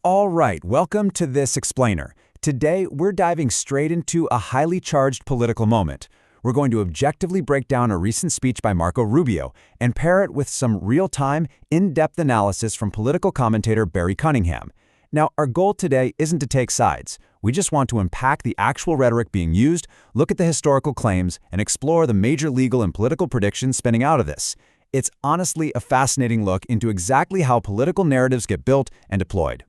All right, welcome to this explainer. Today, we're diving straight into a highly charged political moment. We're going to objectively break down a recent speech by Marco Rubio and pair it with some real-time, in-depth analysis from political commentator Barry Cunningham. Now, our goal today isn't to take sides. We just want to unpack the actual rhetoric being used, look at the historical claims, and explore the major legal and political predictions spinning out of this. It's honestly a fascinating look into exactly how political narratives get built and deployed.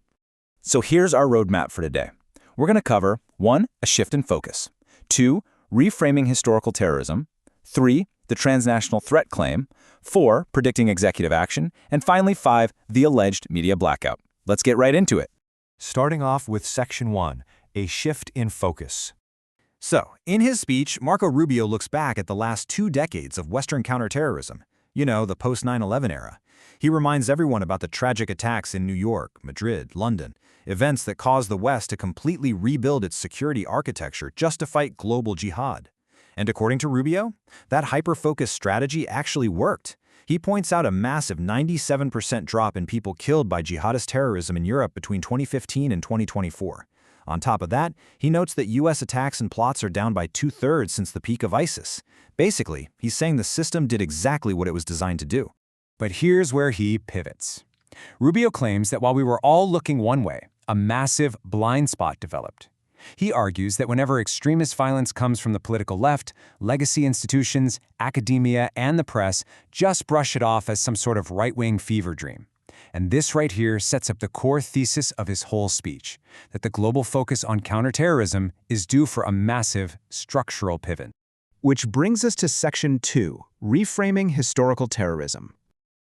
So here's our roadmap for today. We're going to cover 1. A shift in focus, 2. Reframing historical terrorism, 3. The transnational threat claim, 4. Predicting executive action, and finally 5. The alleged media blackout. Let's get right into it. Starting off with Section 1, a shift in focus. So, in his speech, Marco Rubio looks back at the last 2 decades of Western counterterrorism. You know, the post-9/11 era. He reminds everyone about the tragic attacks in New York, Madrid, London, events that caused the West to completely rebuild its security architecture just to fight global jihad. And according to Rubio, that hyper-focused strategy actually worked. He points out a massive 97% drop in people killed by jihadist terrorism in Europe between 2015 and 2024. On top of that, he notes that U.S. attacks and plots are down by 2/3 since the peak of ISIS. Basically, he's saying the system did exactly what it was designed to do. But here's where he pivots. Rubio claims that while we were all looking one way, a massive blind spot developed. He argues that whenever extremist violence comes from the political left, legacy institutions, academia, and the press just brush it off as some sort of right-wing fever dream. And this right here sets up the core thesis of his whole speech, that the global focus on counterterrorism is due for a massive structural pivot. Which brings us to Section 2, Reframing Historical Terrorism.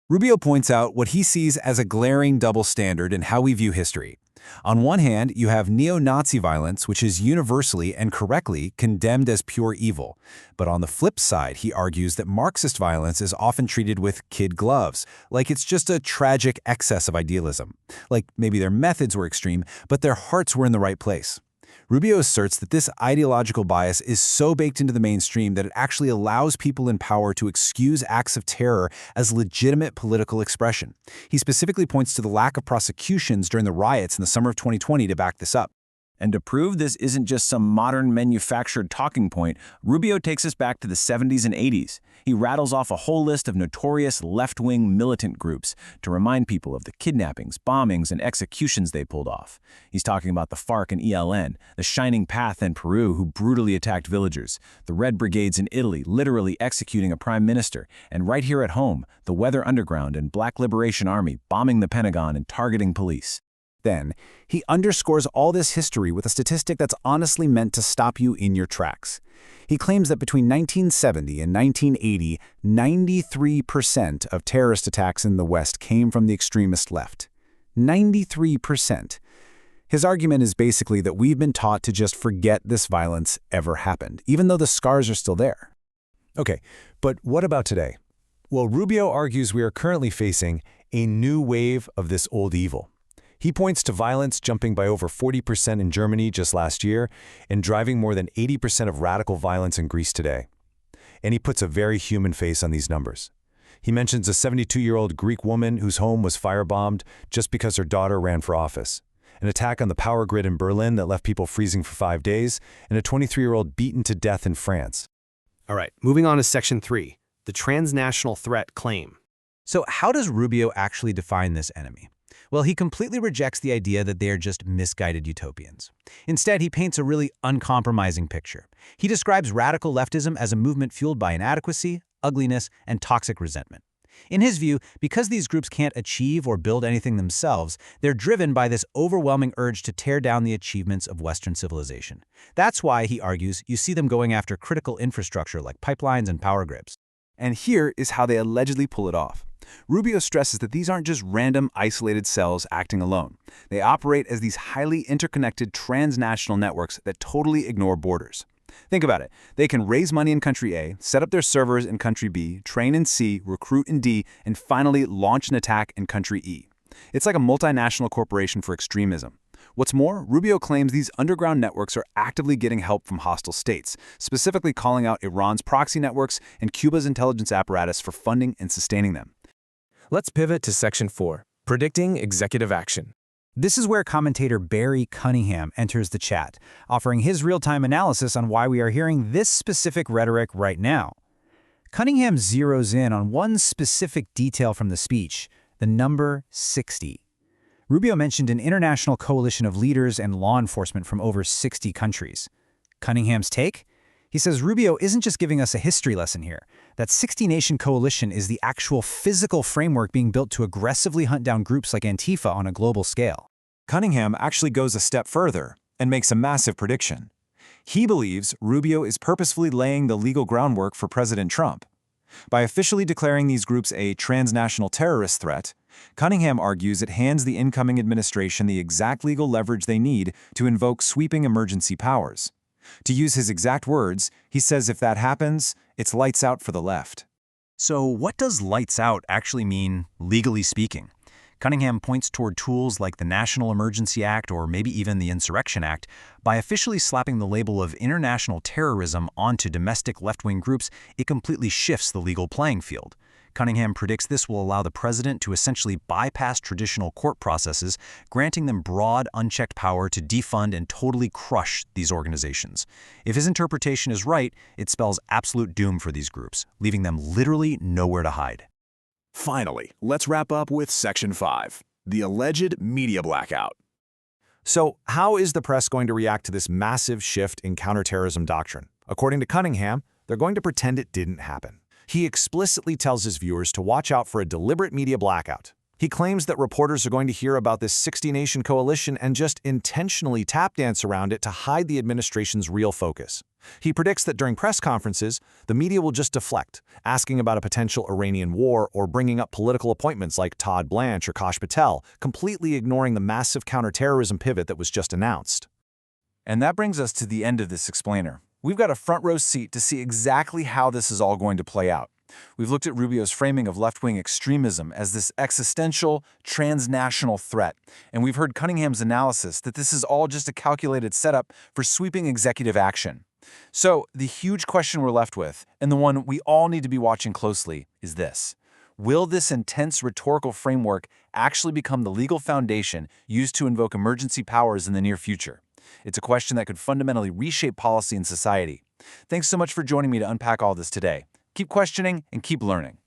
Rubio points out what he sees as a glaring double standard in how we view history. On one hand, you have neo-Nazi violence, which is universally and correctly condemned as pure evil. But on the flip side, he argues that Marxist violence is often treated with kid gloves, like it's just a tragic excess of idealism. Like maybe their methods were extreme, but their hearts were in the right place. Rubio asserts that this ideological bias is so baked into the mainstream that it actually allows people in power to excuse acts of terror as legitimate political expression. He specifically points to the lack of prosecutions during the riots in the summer of 2020 to back this up. And to prove this isn't just some modern manufactured talking point, Rubio takes us back to the 70s and 80s. He rattles off a whole list of notorious left-wing militant groups to remind people of the kidnappings, bombings, and executions they pulled off. He's talking about the FARC and ELN, the Shining Path in Peru who brutally attacked villagers, the Red Brigades in Italy literally executing a prime minister, and right here at home, the Weather Underground and Black Liberation Army bombing the Pentagon and targeting police. Then, he underscores all this history with a statistic that's honestly meant to stop you in your tracks. He claims that between 1970 and 1980, 93% of terrorist attacks in the West came from the extremist left. 93%. His argument is basically that we've been taught to just forget this violence ever happened, even though the scars are still there. Okay, but what about today? Well, Rubio argues we are currently facing a new wave of this old evil. He points to violence jumping by over 40% in Germany just last year and driving more than 80% of radical violence in Greece today. And he puts a very human face on these numbers. He mentions a 72-year-old Greek woman whose home was firebombed just because her daughter ran for office, an attack on the power grid in Berlin that left people freezing for 5 days, and a 23-year-old beaten to death in France. All right, moving on to Section 3, the transnational threat claim. So how does Rubio actually define this enemy? Well, he completely rejects the idea that they are just misguided utopians. Instead, he paints a really uncompromising picture. He describes radical leftism as a movement fueled by inadequacy, ugliness, and toxic resentment. In his view, because these groups can't achieve or build anything themselves, they're driven by this overwhelming urge to tear down the achievements of Western civilization. That's why, he argues, you see them going after critical infrastructure like pipelines and power grids. And here is how they allegedly pull it off. Rubio stresses that these aren't just random, isolated cells acting alone. They operate as these highly interconnected transnational networks that totally ignore borders. Think about it. They can raise money in country A, set up their servers in country B, train in C, recruit in D, and finally launch an attack in country E. It's like a multinational corporation for extremism. What's more, Rubio claims these underground networks are actively getting help from hostile states, specifically calling out Iran's proxy networks and Cuba's intelligence apparatus for funding and sustaining them. Let's pivot to Section 4, Predicting Executive Action. This is where commentator Barry Cunningham enters the chat, offering his real-time analysis on why we are hearing this specific rhetoric right now. Cunningham zeroes in on one specific detail from the speech, the number 60. Rubio mentioned an international coalition of leaders and law enforcement from over 60 countries. Cunningham's take? He says Rubio isn't just giving us a history lesson here. That 60-nation coalition is the actual physical framework being built to aggressively hunt down groups like Antifa on a global scale. Cunningham actually goes a step further and makes a massive prediction. He believes Rubio is purposefully laying the legal groundwork for President Trump. By officially declaring these groups a transnational terrorist threat, Cunningham argues it hands the incoming administration the exact legal leverage they need to invoke sweeping emergency powers. To use his exact words, he says if that happens, it's lights out for the left. So what does lights out actually mean, legally speaking? Cunningham points toward tools like the National Emergency Act or maybe even the Insurrection Act. By officially slapping the label of international terrorism onto domestic left-wing groups, it completely shifts the legal playing field. Cunningham predicts this will allow the president to essentially bypass traditional court processes, granting them broad, unchecked power to defund and totally crush these organizations. If his interpretation is right, it spells absolute doom for these groups, leaving them literally nowhere to hide. Finally, let's wrap up with Section 5, the alleged media blackout. So, how is the press going to react to this massive shift in counterterrorism doctrine? According to Cunningham, they're going to pretend it didn't happen. He explicitly tells his viewers to watch out for a deliberate media blackout. He claims that reporters are going to hear about this 60-nation coalition and just intentionally tap dance around it to hide the administration's real focus. He predicts that during press conferences, the media will just deflect, asking about a potential Iranian war or bringing up political appointments like Todd Blanche or Kash Patel, completely ignoring the massive counterterrorism pivot that was just announced. And that brings us to the end of this explainer. We've got a front row seat to see exactly how this is all going to play out. We've looked at Rubio's framing of left-wing extremism as this existential, transnational threat, and we've heard Cunningham's analysis that this is all just a calculated setup for sweeping executive action. So, the huge question we're left with, and the one we all need to be watching closely, is this. Will this intense rhetorical framework actually become the legal foundation used to invoke emergency powers in the near future? It's a question that could fundamentally reshape policy and society. Thanks so much for joining me to unpack all this today. Keep questioning and keep learning.